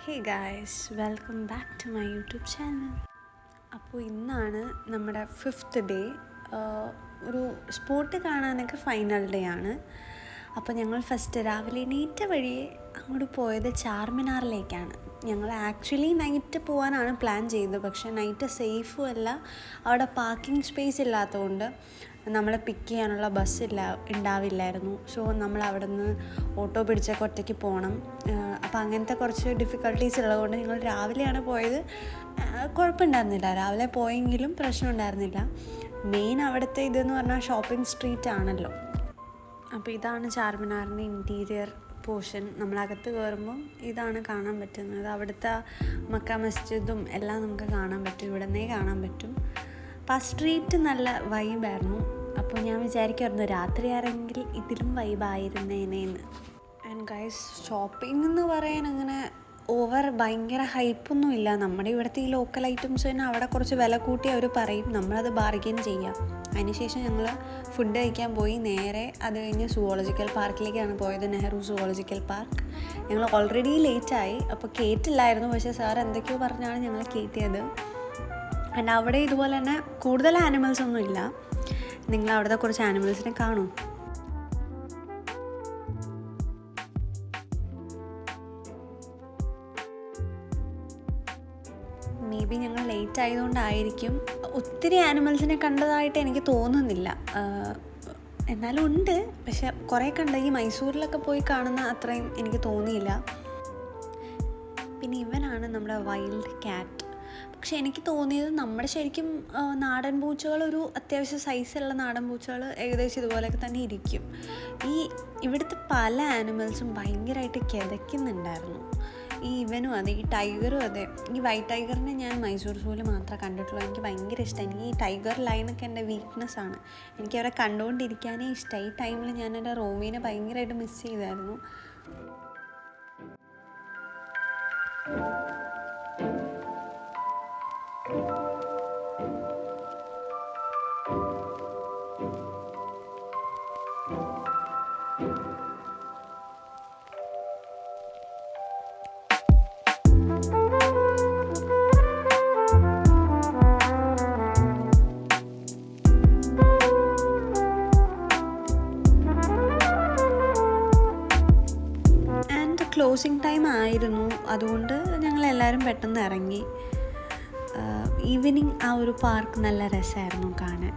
Hey guys, welcome back to my YouTube channel. അപ്പോൾ ഇന്നാണ് നമ്മുടെ 5th ഡേ. ഒരു സ്പോട്ട് കാണാനൊക്കെ ഫൈനൽ ഡേ ആണ്. അപ്പോൾ ഞങ്ങൾ ഫസ്റ്റ് രാവിലെ എണീറ്റ വഴിയെ അങ്ങോട്ട് പോയത് ചാർമിനാറിലേക്കാണ്. ഞങ്ങൾ ആക്ച്വലി നൈറ്റ് പോകാനാണ് പ്ലാൻ ചെയ്തത്, പക്ഷേ നൈറ്റ് സേഫും അല്ല, അവിടെ പാർക്കിംഗ് സ്പേസ് ഇല്ലാത്തതുകൊണ്ട് നമ്മളെ പിക്ക് ചെയ്യാനുള്ള ബസ് ഉണ്ടാവില്ലായിരുന്നു. സോ നമ്മൾ അവിടെ നിന്ന് ഓട്ടോ പിടിച്ചൊക്കെ ഒറ്റയ്ക്ക് പോകണം. അപ്പോൾ അങ്ങനത്തെ കുറച്ച് ഡിഫിക്കൽട്ടീസ് ഉള്ളതുകൊണ്ട് ഞങ്ങൾ രാവിലെയാണ് പോയത്. കുഴപ്പമുണ്ടായിരുന്നില്ല, രാവിലെ പോയെങ്കിലും പ്രശ്നം ഉണ്ടായിരുന്നില്ല. മെയിൻ അവിടുത്തെ ഇതെന്ന് പറഞ്ഞാൽ ഷോപ്പിംഗ് സ്ട്രീറ്റ് ആണല്ലോ. അപ്പോൾ ഇതാണ് ചാർമിനാറിൻ്റെ ഇൻറ്റീരിയർ പോർഷൻ. നമ്മളകത്ത് കയറുമ്പം ഇതാണ് കാണാൻ പറ്റുന്നത്. അവിടുത്തെ മക്ക മസ്ജിദും എല്ലാം നമുക്ക് കാണാൻ പറ്റും, ഇവിടെ നിന്നേ കാണാൻ പറ്റും. അപ്പോൾ ആ സ്ട്രീറ്റ് നല്ല വൈബായിരുന്നു. അപ്പോൾ ഞാൻ വിചാരിക്കുമായിരുന്നു രാത്രി ആണെങ്കിൽ ഇതിലും വൈബായിരുന്നേനേന്ന്. ആൻഡ് ഗൈസ്, ഷോപ്പിംഗ് എന്ന് പറയാൻ അങ്ങനെ ഭയങ്കര ഹൈപ്പൊന്നും ഇല്ല. നമ്മുടെ ഇവിടുത്തെ ഈ ലോക്കൽ ഐറ്റംസ് തന്നെ അവിടെ കുറച്ച് വില കൂട്ടി അവർ പറയും, നമ്മളത് ബാർഗെയിൻ ചെയ്യാം. അതിനുശേഷം ഞങ്ങൾ ഫുഡ് കഴിക്കാൻ പോയി. നേരെ അത് കഴിഞ്ഞ് സുവോളജിക്കൽ പാർക്കിലേക്കാണ് പോയത്, നെഹ്റു സുവോളജിക്കൽ പാർക്ക്. ഞങ്ങൾ ഓൾറെഡി ലേറ്റായി, അപ്പോൾ കേട്ടില്ലായിരുന്നു. പക്ഷേ സാർ എന്തൊക്കെയോ പറഞ്ഞാണ് ഞങ്ങൾ കേട്ടിയത്. ആൻഡ് അവിടെ ഇതുപോലെ തന്നെ കൂടുതൽ ആനിമൽസ് ഒന്നും ഇല്ല. നിങ്ങൾ അവിടുത്തെ കുറച്ച് ആനിമൽസിനെ കാണും. മേ ബി ഞങ്ങൾ ലേറ്റ് ആയതുകൊണ്ടായിരിക്കും ഒത്തിരി ആനിമൽസിനെ കണ്ടതായിട്ട് എനിക്ക് തോന്നുന്നില്ല. എന്നാലും ഉണ്ട്, പക്ഷെ കുറേ കണ്ട ഈ മൈസൂരിലൊക്കെ പോയി കാണുന്ന അത്രയും എനിക്ക് തോന്നിയില്ല. പിന്നെ ഇവനാണ് നമ്മുടെ വൈൽഡ് ക്യാറ്റ്. പക്ഷെ എനിക്ക് തോന്നിയത് നമ്മുടെ ശരിക്കും നാടൻ പൂച്ചകൾ, ഒരു അത്യാവശ്യം സൈസുള്ള നാടൻ പൂച്ചകൾ ഏകദേശം ഇതുപോലെയൊക്കെ തന്നെ ഇരിക്കും. ഇവിടുത്തെ പല ആനിമൽസും ഭയങ്കരമായിട്ട് കിതയ്ക്കുന്നുണ്ടായിരുന്നു. ഇവനും അതെ, ഈ ടൈഗറും അതെ. ഈ വൈറ്റ് ടൈഗറിനെ ഞാൻ മൈസൂർ സൂവിൽ മാത്രമേ കണ്ടിട്ടുള്ളൂ. എനിക്ക് ഭയങ്കര ഇഷ്ടമാണ്. എനിക്ക് ഈ ടൈഗർ ലൈനൊക്കെ എൻ്റെ വീക്ക്നെസ്സാണ്. എനിക്കവരെ കണ്ടുകൊണ്ടിരിക്കാനേ ഇഷ്ടമായി. ഈ ടൈമിൽ ഞാൻ എൻ്റെ റോമീനെ ഭയങ്കരമായിട്ട് മിസ് ചെയ്തായിരുന്നു. ക്ലോസിങ് ടൈം ആയിരുന്നു, അതുകൊണ്ട് ഞങ്ങളെല്ലാവരും പെട്ടെന്ന് ഇറങ്ങി. ഈവനിങ് ആ ഒരു പാർക്ക് നല്ല രസമായിരുന്നു കാണാൻ.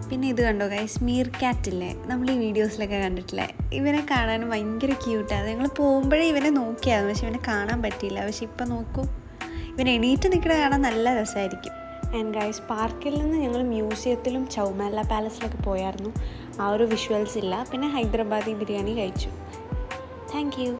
പിന്നെ ഇത് കണ്ടോ ഗൈസ്, മീർ ക്യാറ്റില്ലേ, നമ്മൾ ഈ വീഡിയോസിലൊക്കെ കണ്ടിട്ടില്ലേ, ഇവനെ കാണാൻ ഭയങ്കര ക്യൂട്ടാണ്. ഞങ്ങൾ പോകുമ്പോഴേ ഇവനെ നോക്കിയായിരുന്നു, പക്ഷെ ഇവനെ കാണാൻ പറ്റിയില്ല. പക്ഷെ ഇപ്പം നോക്കൂ, ഇവൻ എണീറ്റ് നിൽക്കുന്നത് കാണാൻ നല്ല രസമായിരിക്കും. ആൻഡ് ഗൈസ്, പാർക്കിൽ നിന്ന് ഞങ്ങൾ മ്യൂസിയത്തിലും ചൗമാല പാലസിലൊക്കെ പോയായിരുന്നു. ആ ഒരു വിഷ്വൽസ് ഇല്ല. പിന്നെ ഹൈദരാബാദി ബിരിയാണി കഴിച്ചു. Thank you.